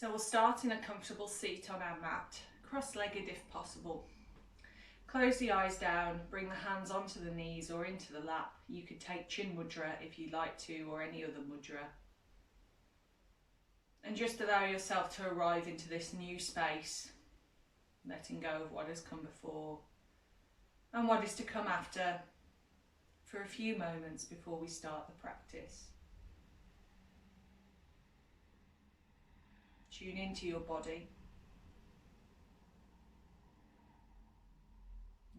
So we'll start in a comfortable seat on our mat, cross-legged if possible. Close the eyes down, bring the hands onto the knees or into the lap. You could take Chin Mudra if you'd like to, or any other mudra. And just allow yourself to arrive into this new space, letting go of what has come before and what is to come after for a few moments before we start the practice. Tune into your body.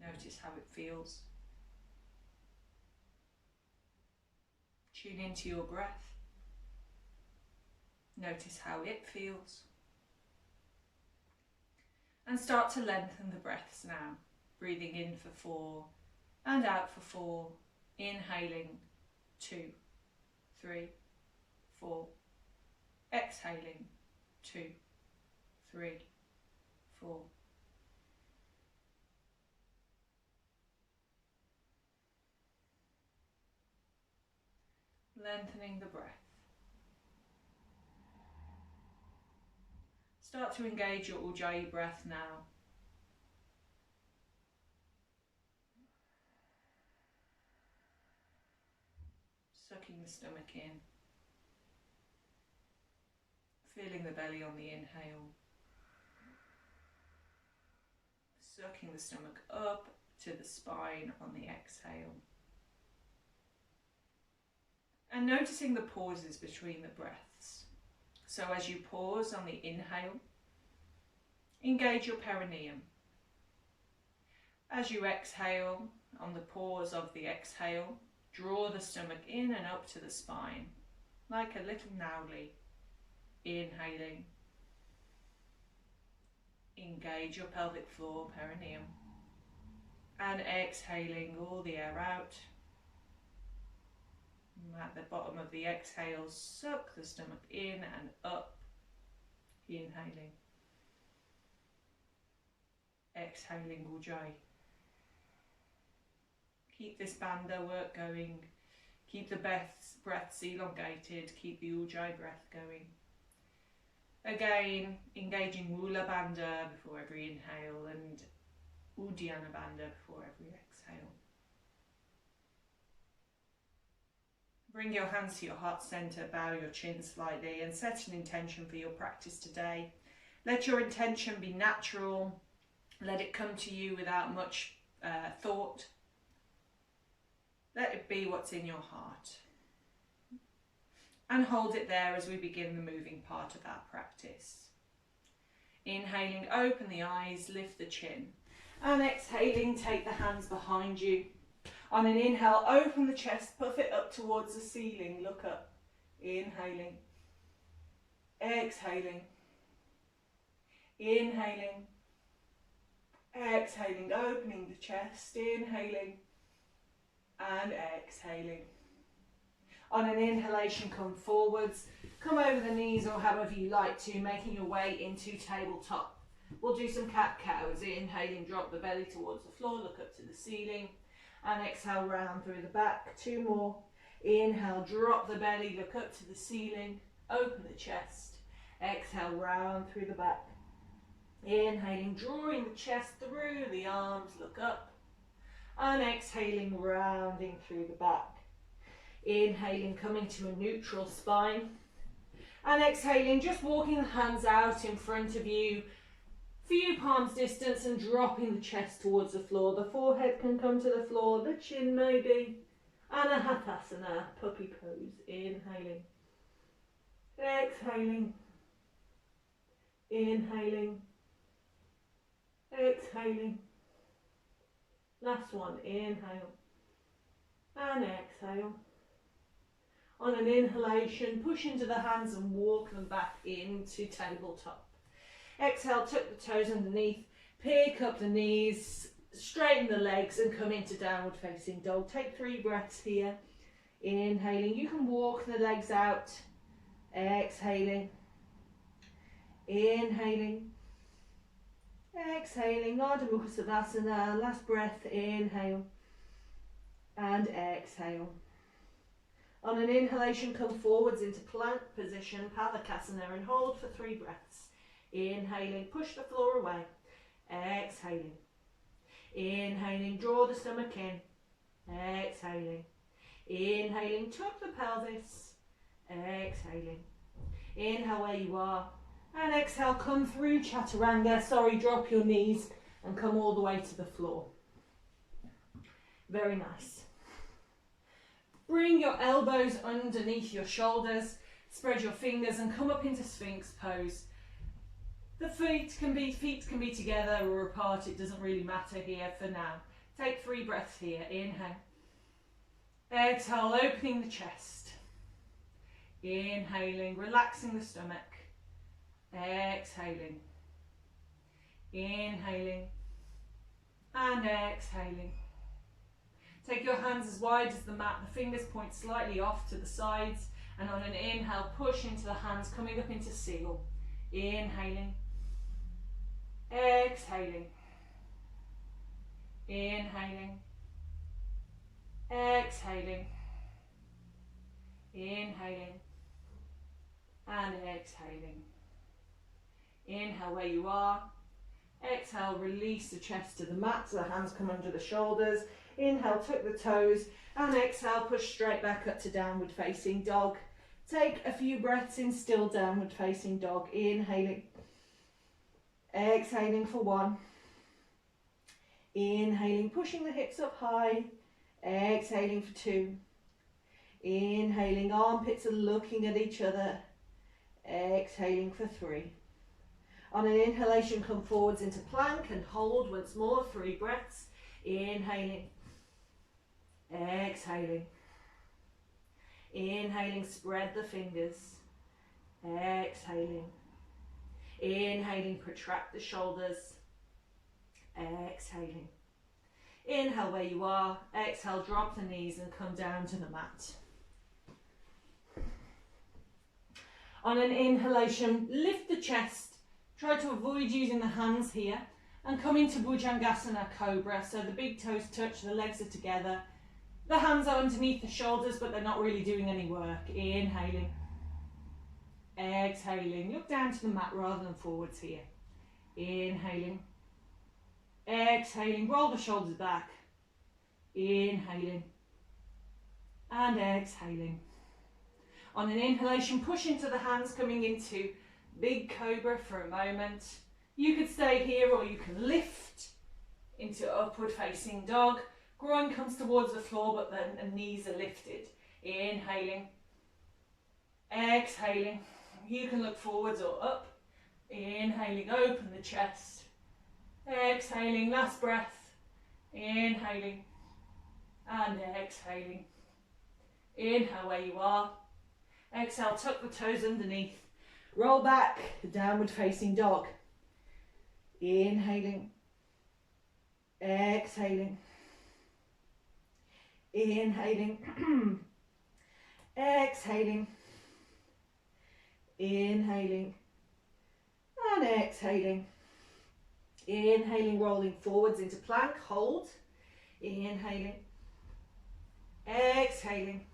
Notice how it feels. Tune into your breath. Notice how it feels. And start to lengthen the breaths now. Breathing in for 4 and out for 4. Inhaling 2, 3, 4. Exhaling 2, 3, 4. Lengthening the breath. Start to engage your Ujjayi breath now. Sucking the stomach in. Feeling the belly on the inhale. Sucking the stomach up to the spine on the exhale. And noticing the pauses between the breaths. So as you pause on the inhale, engage your perineum. As you exhale, on the pause of the exhale, draw the stomach in and up to the spine, like a little nauli. Inhaling. Engage your pelvic floor, perineum. And exhaling all the air out. At the bottom of the exhale, suck the stomach in and up. Inhaling. Exhaling Ujjayi. Keep this bandha work going. Keep the breaths elongated. Keep the Ujjayi breath going. Again, engaging Mula Bandha before every inhale and Uddiyana Bandha before every exhale. Bring your hands to your heart center, bow your chin slightly and set an intention for your practice today. Let your intention be natural. Let it come to you without much thought. Let it be what's in your heart. And hold it there as we begin the moving part of our practice. Inhaling, open the eyes, lift the chin. And exhaling, take the hands behind you. On an inhale, open the chest, puff it up towards the ceiling, look up. Inhaling. Exhaling. Inhaling. Exhaling, opening the chest, inhaling. And exhaling. On an inhalation, come forwards, come over the knees or however you like to, making your way into tabletop. We'll do some cat-cows. Inhaling, drop the belly towards the floor, look up to the ceiling. And exhale, round through the back. 2 more. Inhale, drop the belly, look up to the ceiling, open the chest. Exhale, round through the back. Inhaling, drawing the chest through the arms, look up. And exhaling, rounding through the back. Inhaling, coming to a neutral spine. And exhaling, just walking the hands out in front of you, few palms distance, and dropping the chest towards the floor. The forehead can come to the floor, the chin maybe. Anahatasana, puppy pose. Inhaling. Exhaling. Inhaling. Exhaling. Last one. Inhale. And exhale. On an inhalation, push into the hands and walk them back into tabletop. Exhale, tuck the toes underneath, pick up the knees, straighten the legs and come into downward facing dog. Take 3 breaths here. Inhaling, you can walk the legs out. Exhaling. Inhaling. Exhaling, Ardha Mukha Savasana. Last breath, inhale. And exhale. On an inhalation, come forwards into plank position, Palakasana, and hold for 3 breaths. Inhaling, push the floor away. Exhaling. Inhaling, draw the stomach in. Exhaling. Inhaling, tuck the pelvis. Exhaling. Inhale where you are. And exhale, come through chaturanga. Drop your knees and come all the way to the floor. Very nice. Bring your elbows underneath your shoulders. Spread your fingers and come up into Sphinx pose. The feet can be together or apart. It doesn't really matter here for now. Take 3 breaths here. Inhale. Exhale, opening the chest. Inhaling, relaxing the stomach. Exhaling. Inhaling. And exhaling. Take your hands as wide as the mat. The fingers point slightly off to the sides. And on an inhale, push into the hands, coming up into seal. Inhaling. Exhaling. Inhaling. Exhaling. Inhaling. And exhaling. Inhale where you are. Exhale, release the chest to the mat so the hands come under the shoulders. Inhale, tuck the toes. And exhale, push straight back up to downward facing dog. Take a few breaths in still downward facing dog. Inhaling. Exhaling for 1. Inhaling, pushing the hips up high. Exhaling for 2. Inhaling, armpits are looking at each other. Exhaling for 3. On an inhalation, come forwards into plank and hold once more. 3 breaths. Inhaling. Exhaling. Inhaling, spread the fingers. Exhaling. Inhaling, protract the shoulders. Exhaling. Inhale where you are. Exhale, drop the knees and come down to the mat. On an inhalation, lift the chest. Try to avoid using the hands here and come into Bhujangasana Cobra. So the big toes touch, the legs are together. The hands are underneath the shoulders, but they're not really doing any work. Inhaling. Exhaling. Look down to the mat rather than forwards here. Inhaling. Exhaling. Roll the shoulders back. Inhaling. And exhaling. On an inhalation, push into the hands, coming into big cobra for a moment. You could stay here or you can lift into upward facing dog. Groin comes towards the floor, but then the knees are lifted. Inhaling. Exhaling. You can look forwards or up. Inhaling, open the chest. Exhaling, last breath. Inhaling. And exhaling. Inhale where you are. Exhale, tuck the toes underneath. Roll back, downward facing dog. Inhaling. Exhaling. Inhaling. Exhaling. Inhaling. And exhaling. Inhaling, rolling forwards into plank, hold. Inhaling. Exhaling.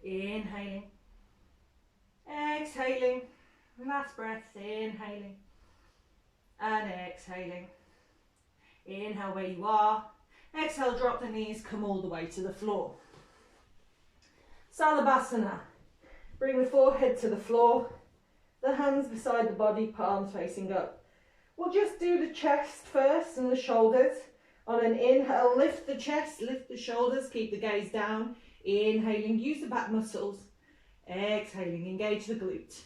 Inhaling. Exhaling. Last breath, inhaling. And exhaling. Inhale where you are. Exhale, drop the knees, come all the way to the floor. Salabhasana. Bring the forehead to the floor. The hands beside the body, palms facing up. We'll just do the chest first and the shoulders. On an inhale, lift the chest, lift the shoulders, keep the gaze down. Inhaling, use the back muscles. Exhaling, engage the glute.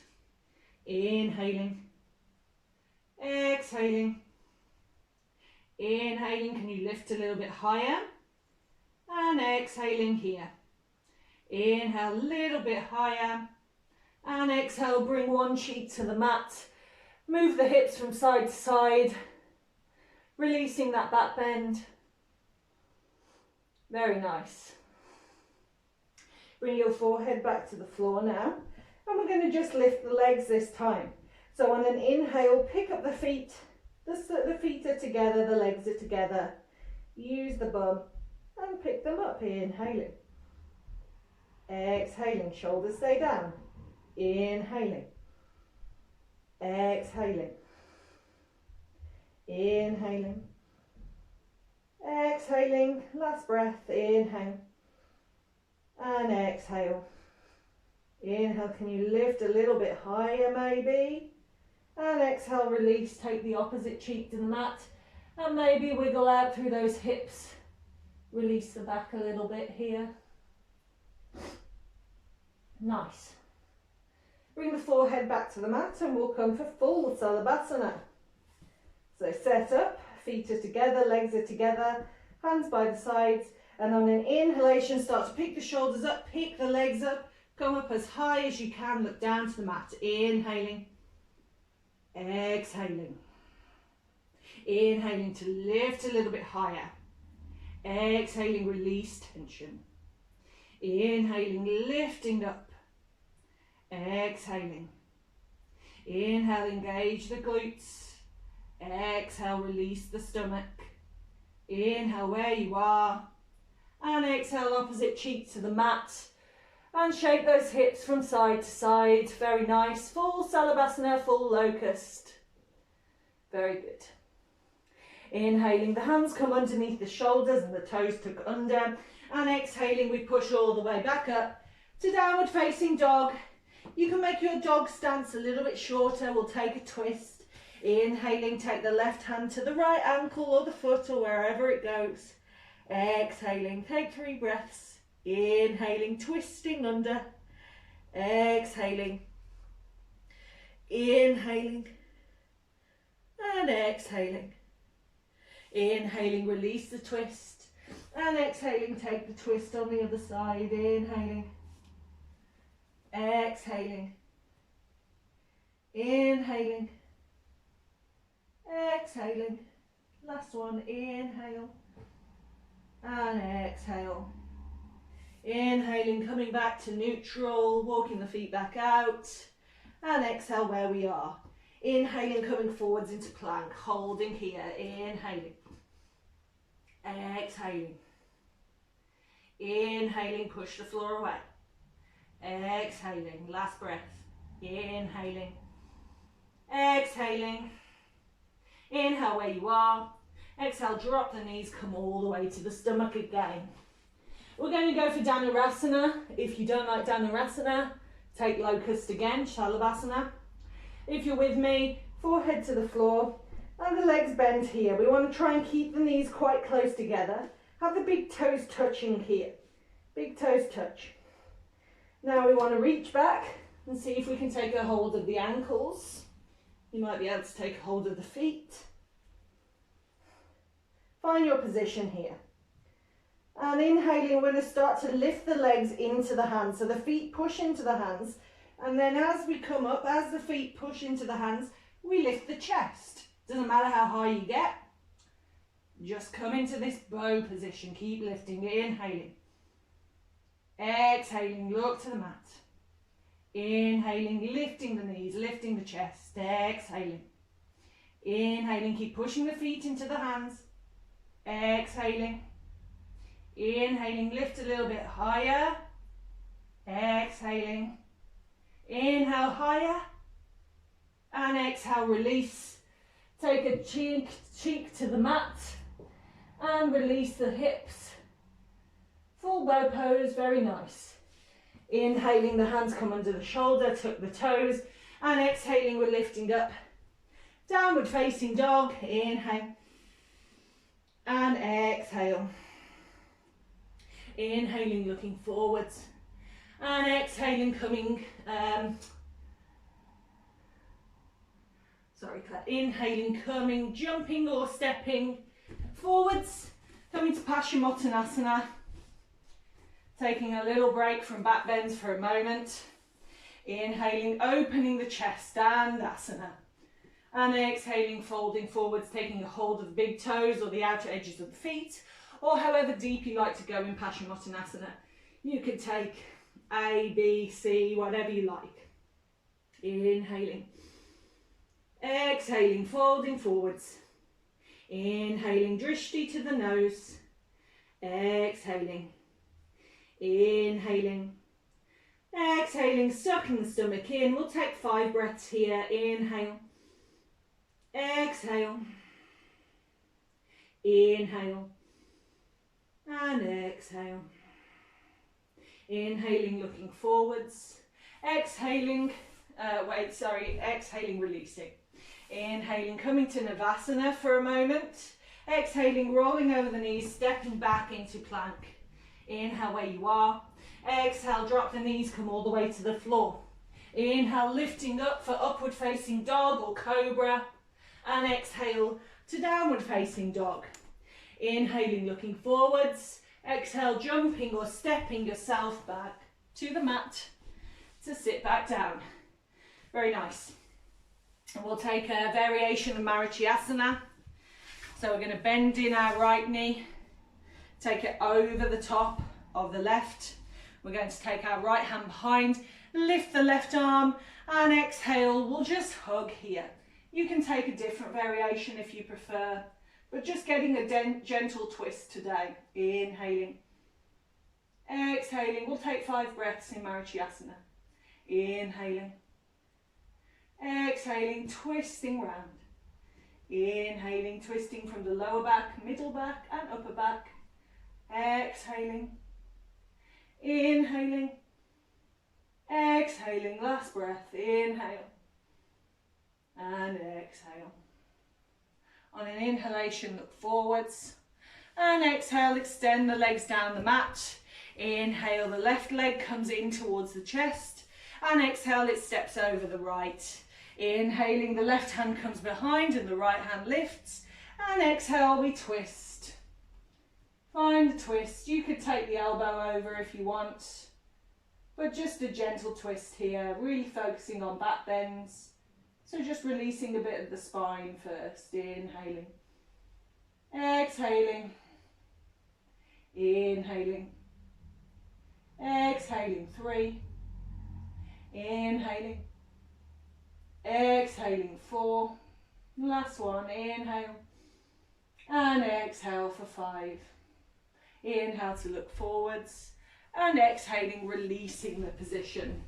Inhaling. Exhaling. Inhaling, can you lift a little bit higher? And exhaling here. Inhale, a little bit higher. And exhale, bring one cheek to the mat. Move the hips from side to side. Releasing that back bend. Very nice. Bring your forehead back to the floor now. And we're going to just lift the legs this time. So on an inhale, pick up the feet. The feet are together, the legs are together. Use the bum and pick them up, inhaling. Exhaling, shoulders stay down. Inhaling. Exhaling. Inhaling. Exhaling, last breath, inhale. And exhale. Inhale, can you lift a little bit higher maybe? And exhale, release, take the opposite cheek to the mat. And maybe wiggle out through those hips. Release the back a little bit here. Nice. Bring the forehead back to the mat and we'll come for full Salabhasana. So set up, feet are together, legs are together, hands by the sides. And on an inhalation, start to pick the shoulders up, pick the legs up, come up as high as you can, look down to the mat. Inhaling, exhaling. Inhaling to lift a little bit higher. Exhaling, release tension. Inhaling, lifting up. Exhaling. Inhale, engage the glutes. Exhale, release the stomach. Inhale where you are. And exhale, opposite cheek to the mat. And shake those hips from side to side. Very nice. Full Salabhasana, full locust. Very good. Inhaling, the hands come underneath the shoulders and the toes tuck under. And exhaling, we push all the way back up to downward facing dog. You can make your dog stance a little bit shorter. We'll take a twist. Inhaling, take the left hand to the right ankle or the foot or wherever it goes. Exhaling, take 3 breaths. Inhaling, twisting under. Exhaling. Inhaling. And exhaling. Inhaling, release the twist. And exhaling, take the twist on the other side. Inhaling. Exhaling. Inhaling. Exhaling. Last one, inhale. And exhale. Inhaling, coming back to neutral, walking the feet back out. And exhale where we are. Inhaling, coming forwards into plank, holding here. Inhaling. Exhaling. Inhaling, push the floor away. Exhaling, last breath. Inhaling. Exhaling. Inhale where you are. Exhale, drop the knees, come all the way to the stomach again. We're going to go for Dhanurasana. If you don't like Dhanurasana, take locust again, Shalabhasana. If you're with me, forehead to the floor and the legs bent here. We want to try and keep the knees quite close together. Have the big toes touching here. Big toes touch. Now we want to reach back and see if we can take a hold of the ankles. You might be able to take a hold of the feet. Find your position here. And inhaling, we're going to start to lift the legs into the hands. So the feet push into the hands. And then as we come up, as the feet push into the hands, we lift the chest. Doesn't matter how high you get. Just come into this bow position. Keep lifting. Inhaling. Exhaling, look to the mat. Inhaling, lifting the knees, lifting the chest. Exhaling. Inhaling, keep pushing the feet into the hands. Exhaling. Inhaling, lift a little bit higher. Exhaling. Inhale higher. And exhale, release. Take a cheek to the mat. And release the hips. Full bow pose, very nice. Inhaling, the hands come under the shoulder, tuck the toes. And exhaling, we're lifting up. Downward facing dog. Inhale. And exhale. Inhaling, looking forwards. And exhaling, coming, inhaling, coming, jumping or stepping forwards. Coming to Paschimottanasana. Taking a little break from back bends for a moment. Inhaling, opening the chest, Dandasana. And exhaling, folding forwards, taking a hold of the big toes or the outer edges of the feet, or however deep you like to go in Paschimottanasana. You could take A, B, C, whatever you like. Inhaling. Exhaling, folding forwards. Inhaling, drishti to the nose. Exhaling. Inhaling. Exhaling, sucking the stomach in. We'll take 5 breaths here. Inhale. Exhale. Inhale. And exhale. Inhaling, looking forwards. Exhaling, exhaling, releasing. Inhaling, coming to Navasana for a moment. Exhaling, rolling over the knees, stepping back into plank. Inhale where you are. Exhale, drop the knees, come all the way to the floor. Inhale, lifting up for upward facing dog or cobra. And exhale to downward facing dog. Inhaling, looking forwards. Exhale, jumping or stepping yourself back to the mat to sit back down. Very nice. And we'll take a variation of Marichyasana. So we're going to bend in our right knee, take it over the top of the left. We're going to take our right hand behind, lift the left arm, and exhale. We'll just hug here. You can take a different variation if you prefer, but just getting a gentle twist today. Inhaling. Exhaling. We'll take 5 breaths in Marichyasana. Inhaling. Exhaling, twisting round. Inhaling, twisting from the lower back, middle back and upper back. Exhaling. Inhaling. Exhaling, last breath. Inhale. And exhale. On an inhalation, look forwards. And exhale, extend the legs down the mat. Inhale, the left leg comes in towards the chest. And exhale, it steps over the right. Inhaling, the left hand comes behind and the right hand lifts. And exhale, we twist. Find a twist. You could take the elbow over if you want, but just a gentle twist here, really focusing on back bends. So just releasing a bit of the spine first. Inhaling. Exhaling. Inhaling. Exhaling. 3. Inhaling. Exhaling. 4. Last one. Inhale. And exhale for 5. Inhale to look forwards. And exhaling, releasing the position.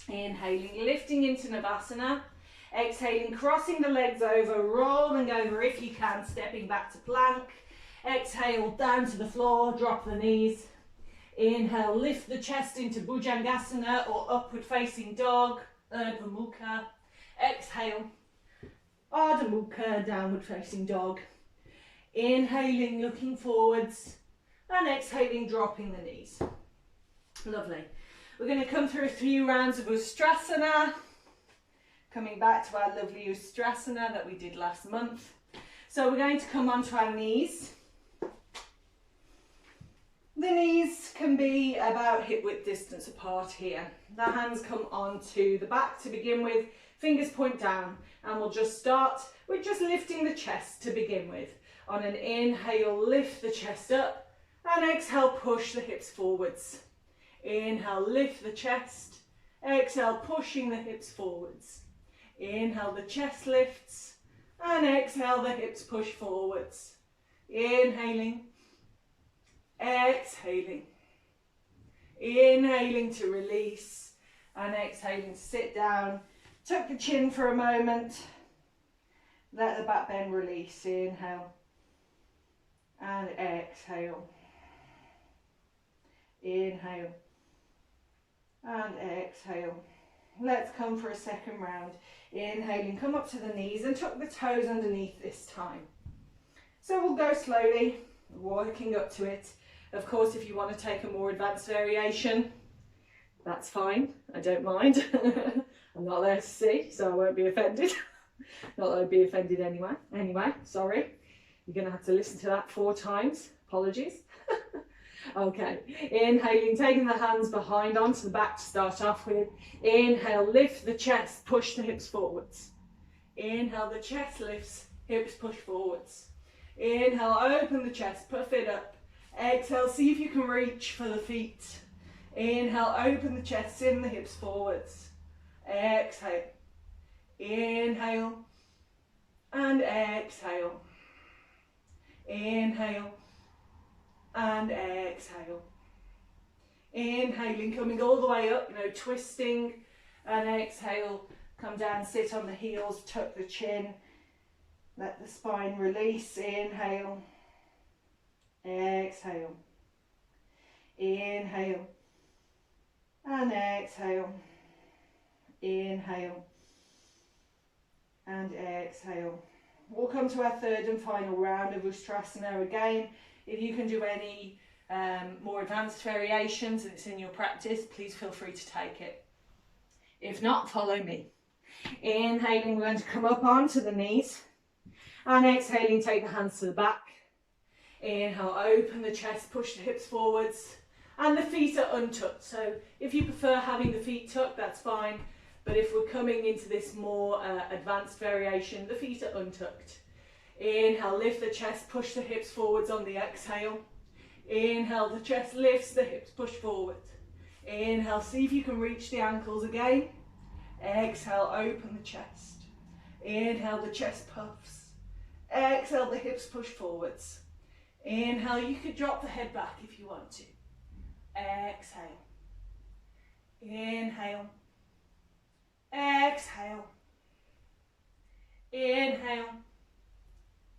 Inhaling, lifting into Navasana. Exhaling, crossing the legs over, rolling over if you can, stepping back to plank. Exhale, down to the floor, drop the knees. Inhale, lift the chest into Bhujangasana or upward facing dog, Urdhva Mukha. Exhale, Ardha Mukha, downward facing dog. Inhaling, looking forwards, and exhaling, dropping the knees. Lovely. We're going to come through a few rounds of Ustrasana. Coming back to our lovely Ustrasana that we did last month. So we're going to come onto our knees. The knees can be about hip width distance apart here. The hands come onto the back to begin with, fingers point down, and we'll just start with just lifting the chest to begin with. On an inhale, lift the chest up, and exhale, push the hips forwards. Inhale, lift the chest, exhale, pushing the hips forwards. Inhale, the chest lifts, and exhale, the hips push forwards. Inhaling, exhaling, inhaling to release, and exhaling to sit down. Tuck the chin for a moment, let the back bend release. Inhale, and exhale. Inhale, and exhale. Let's come for a second round. Inhaling, come up to the knees and tuck the toes underneath this time. So we'll go slowly, working up to it. Of course, if you want to take a more advanced variation, that's fine. I don't mind. I'm not there to see, so I won't be offended. Not that I'd be offended anyway. Anyway, sorry. You're going to have to listen to that 4 times. Apologies. Okay, inhaling, taking the hands behind onto the back to start off with. Inhale, lift the chest, push the hips forwards. Inhale, the chest lifts, hips push forwards. Inhale, open the chest, puff it up. Exhale, see if you can reach for the feet. Inhale, open the chest, send the hips forwards. Exhale. Inhale, and exhale. Inhale, and exhale. Inhaling, coming all the way up, twisting. And exhale, come down, sit on the heels, tuck the chin. Let the spine release. Inhale. Exhale. Inhale. And exhale. Inhale. And exhale. We'll come to our third and final round of Ustrasana again. If you can do any more advanced variations and it's in your practice, please feel free to take it. If not, follow me. Inhaling, we're going to come up onto the knees. And exhaling, take the hands to the back. Inhale, open the chest, push the hips forwards. And the feet are untucked. So if you prefer having the feet tucked, that's fine. But if we're coming into this more advanced variation, the feet are untucked. Inhale, lift the chest, push the hips forwards on the exhale. Inhale, the chest lifts, the hips push forward. Inhale, see if you can reach the ankles again. Exhale, open the chest. Inhale, the chest puffs. Exhale, the hips push forwards. Inhale, you could drop the head back if you want to. Exhale. Inhale. Exhale. Inhale.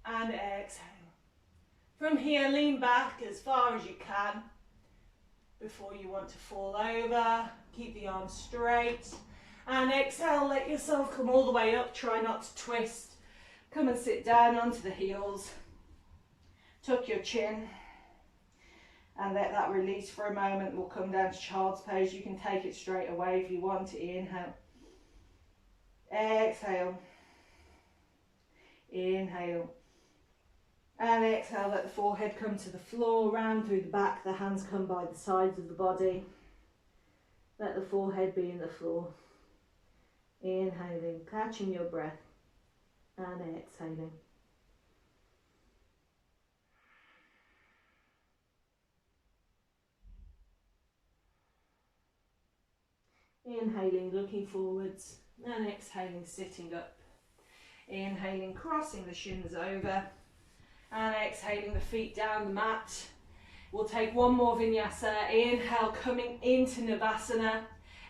And exhale. From here, lean back as far as you can before you want to fall over. Keep the arms straight. And exhale, let yourself come all the way up. Try not to twist. Come and sit down onto the heels. Tuck your chin. And let that release for a moment. We'll come down to child's pose. You can take it straight away if you want to. Inhale. Exhale. Inhale. And exhale, let the forehead come to the floor, round through the back, the hands come by the sides of the body. Let the forehead be in the floor. Inhaling, catching your breath, and exhaling. Inhaling, looking forwards, and exhaling, sitting up. Inhaling, crossing the shins over. And exhaling the feet down the mat. We'll take one more vinyasa. Inhale, coming into Navasana.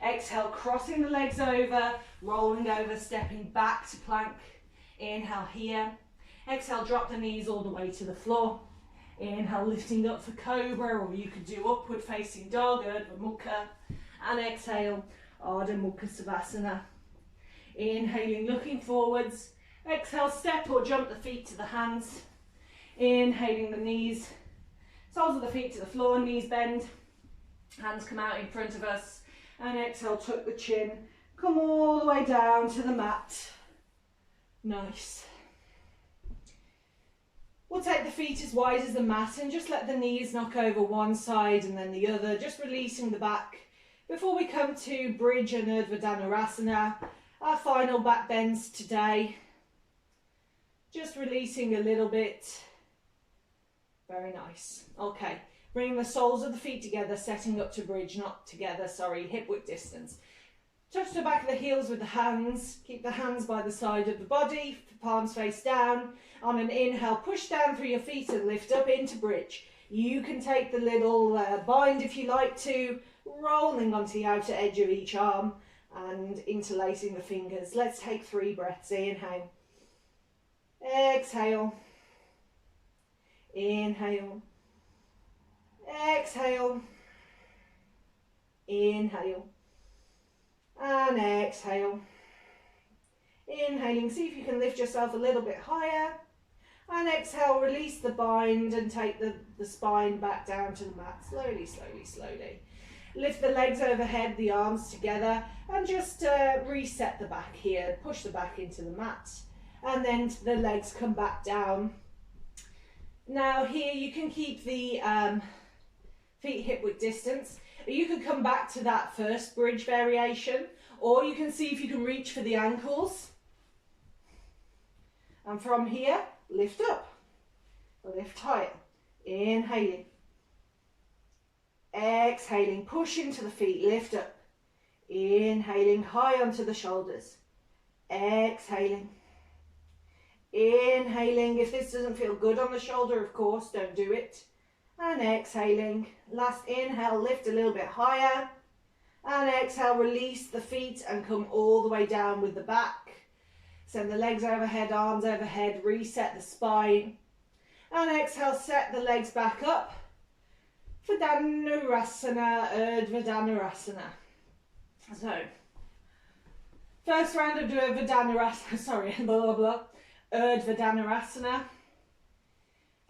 Exhale, crossing the legs over, rolling over, stepping back to plank. Inhale here. Exhale, drop the knees all the way to the floor. Inhale, lifting up for Cobra, or you could do upward facing dog, Urdhva Mukha. And exhale, Ardha Mukha Savasana. Inhaling, looking forwards. Exhale, step or jump the feet to the hands. Inhaling the knees, soles of the feet to the floor, knees bend, hands come out in front of us, and exhale, tuck the chin, come all the way down to the mat. Nice. We'll take the feet as wide as the mat and just let the knees knock over one side and then the other, just releasing the back before we come to bridge and Urdhva Dhanurasana, our final back bends today. Just releasing a little bit. Very nice. Okay, bring the soles of the feet together, setting up to bridge, not together, sorry, hip width distance. Touch the back of the heels with the hands. Keep the hands by the side of the body, palms face down. On an inhale, push down through your feet and lift up into bridge. You can take the little bind if you like to, rolling onto the outer edge of each arm and interlacing the fingers. Let's take 3 breaths. Inhale. Exhale. Inhale. Exhale. Inhale. And exhale. Inhaling, see if you can lift yourself a little bit higher. And exhale, release the bind and take the spine back down to the mat. Slowly, slowly, slowly. Lift the legs overhead, the arms together, and just reset the back here. Push the back into the mat. And then the legs come back down. Now here you can keep the feet hip width distance. You could come back to that first bridge variation, or you can see if you can reach for the ankles. And from here, lift up, lift higher, inhaling, exhaling, push into the feet, lift up, inhaling high onto the shoulders, exhaling. Inhaling, if this doesn't feel good on the shoulder, of course, don't do it. and exhaling. Last inhale, lift a little bit higher, and exhale, release the feet and come all the way down with the back. Send the legs overhead, arms overhead, reset the spine, and exhale, set the legs back up for Dhanurasana, Urdhva Dhanurasana. So, first round of Urdhva Dhanurasana, Urdhva Dhanurasana.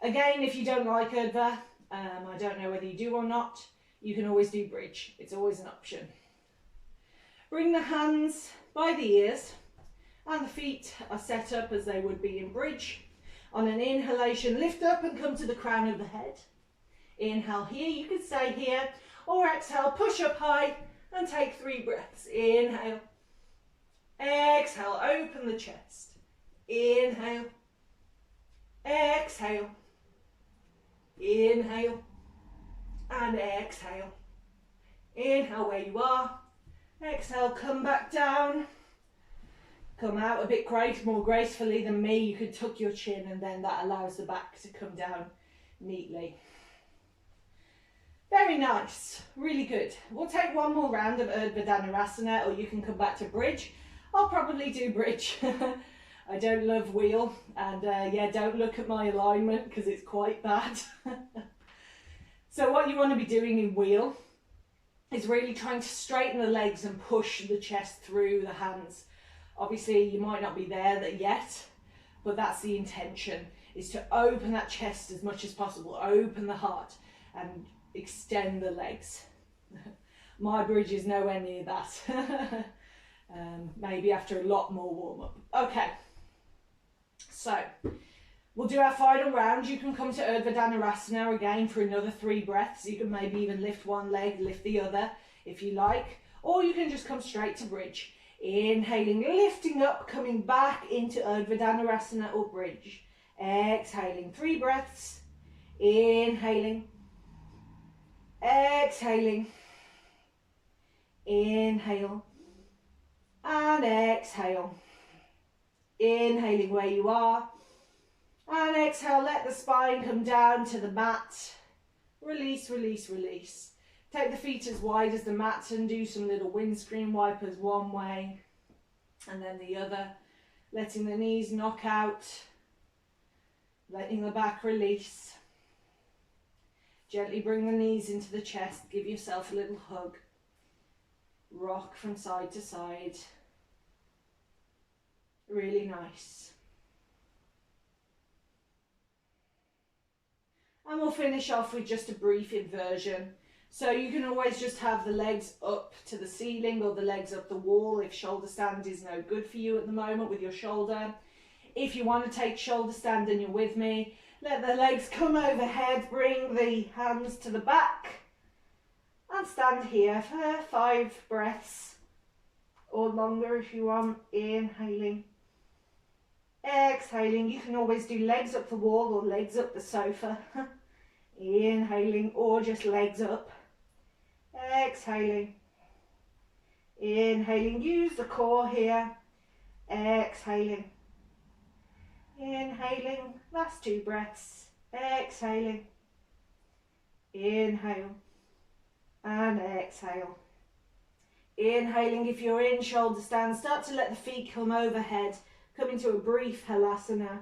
Again, if you don't like Urdhva, I don't know whether you do or not, you can always do bridge. It's always an option. Bring the hands by the ears and the feet are set up as they would be in bridge. On an inhalation, lift up and come to the crown of the head. Inhale here, you can stay here, or exhale, push up high and take 3 breaths. Inhale. Exhale, open the chest. Inhale. Exhale. Inhale. And exhale. Inhale where you are. Exhale, come back down. Come out a bit more gracefully than me. You can tuck your chin and then that allows the back to come down neatly. Very nice, really good. We'll take one more round of Urdhva Dhanurasana, or you can come back to bridge. I'll probably do bridge. I don't love wheel, and yeah, don't look at my alignment because it's quite bad. So what you want to be doing in wheel is really trying to straighten the legs and push the chest through the hands. Obviously you might not be there yet, but that's the intention, is to open that chest as much as possible, open the heart and extend the legs. My bridge is nowhere near that. Maybe after a lot more warm-up. Okay, so we'll do our final round. You can come to Urdhva Dhanurasana again for another 3 breaths. You can maybe even lift one leg, lift the other if you like, or you can just come straight to bridge. Inhaling, lifting up, coming back into Urdhva Dhanurasana or bridge. Exhaling, 3 breaths. Inhaling. Exhaling. Inhale. And exhale. Inhaling where you are. And exhale, let the spine come down to the mat. Release, release, release. Take the feet as wide as the mat and do some little windscreen wipers one way and then the other. Letting the knees knock out. Letting the back release. Gently bring the knees into the chest. Give yourself a little hug. Rock from side to side. Really nice. And we'll finish off with just a brief inversion. So you can always just have the legs up to the ceiling or the legs up the wall if shoulder stand is no good for you at the moment with your shoulder. If you want to take shoulder stand and you're with me, let the legs come overhead, bring the hands to the back and stand here for 5 breaths or longer if you want. Inhaling. Exhaling. You can always do legs up the wall or legs up the sofa. Inhaling or just legs up. Exhaling. Inhaling. Use the core here. Exhaling. Inhaling. Last 2 breaths. Exhaling. Inhale. And exhale. Inhaling if you're in shoulder stand. Start to let the feet come overhead. Come into a brief halasana.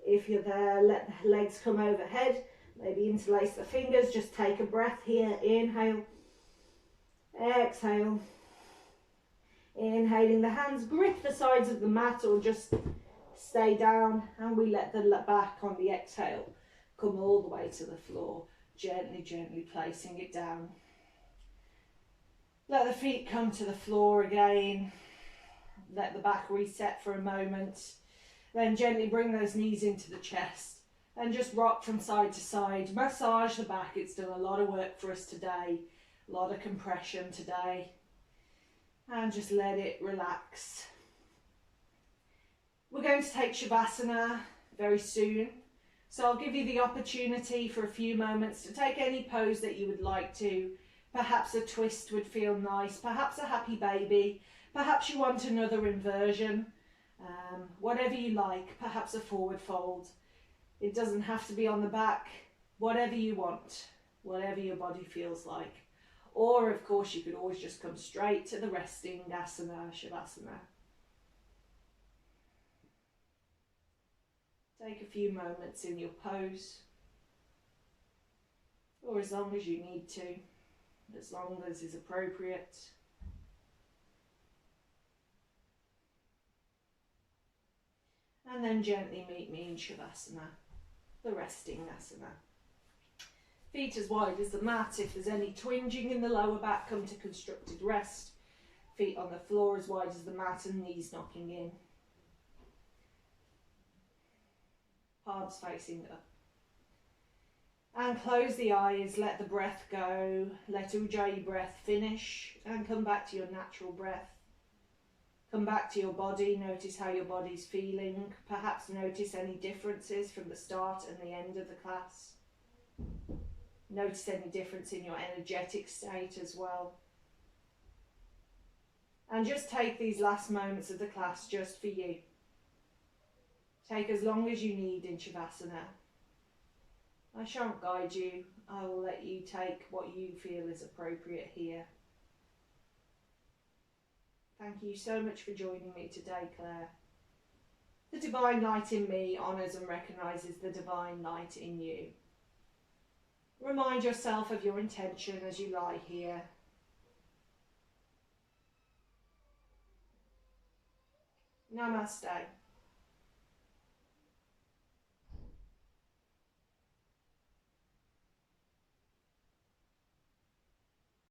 If you're there, let the legs come overhead. Maybe interlace the fingers. Just take a breath here. Inhale. Exhale. Inhaling, the hands grip the sides of the mat or just stay down, and we let the back on the exhale come all the way to the floor. Gently, gently placing it down. Let the feet come to the floor again. Let the back reset for a moment. Then gently bring those knees into the chest and just rock from side to side. Massage the back. It's done a lot of work for us today. A lot of compression today. And just let it relax. We're going to take Shavasana very soon. So I'll give you the opportunity for a few moments to take any pose that you would like to. Perhaps a twist would feel nice. Perhaps a happy baby. Perhaps you want another inversion. Whatever you like. Perhaps a forward fold. It doesn't have to be on the back. Whatever you want, whatever your body feels like. Or, of course, you could always just come straight to the resting asana, Shavasana. Take a few moments in your pose, or as long as you need to, as long as is appropriate. And then gently meet me in Shavasana, the resting asana. Feet as wide as the mat. If there's any twinging in the lower back, come to constructed rest. Feet on the floor as wide as the mat and knees knocking in. Palms facing up. And close the eyes, let the breath go. Let Ujjayi breath finish and come back to your natural breath. Come back to your body, notice how your body's feeling. Perhaps notice any differences from the start and the end of the class. Notice any difference in your energetic state as well. And just take these last moments of the class just for you. Take as long as you need in Shavasana. I shan't guide you. I will let you take what you feel is appropriate here. Thank you so much for joining me today, Claire. The divine light in me honours and recognises the divine light in you. Remind yourself of your intention as you lie here. Namaste.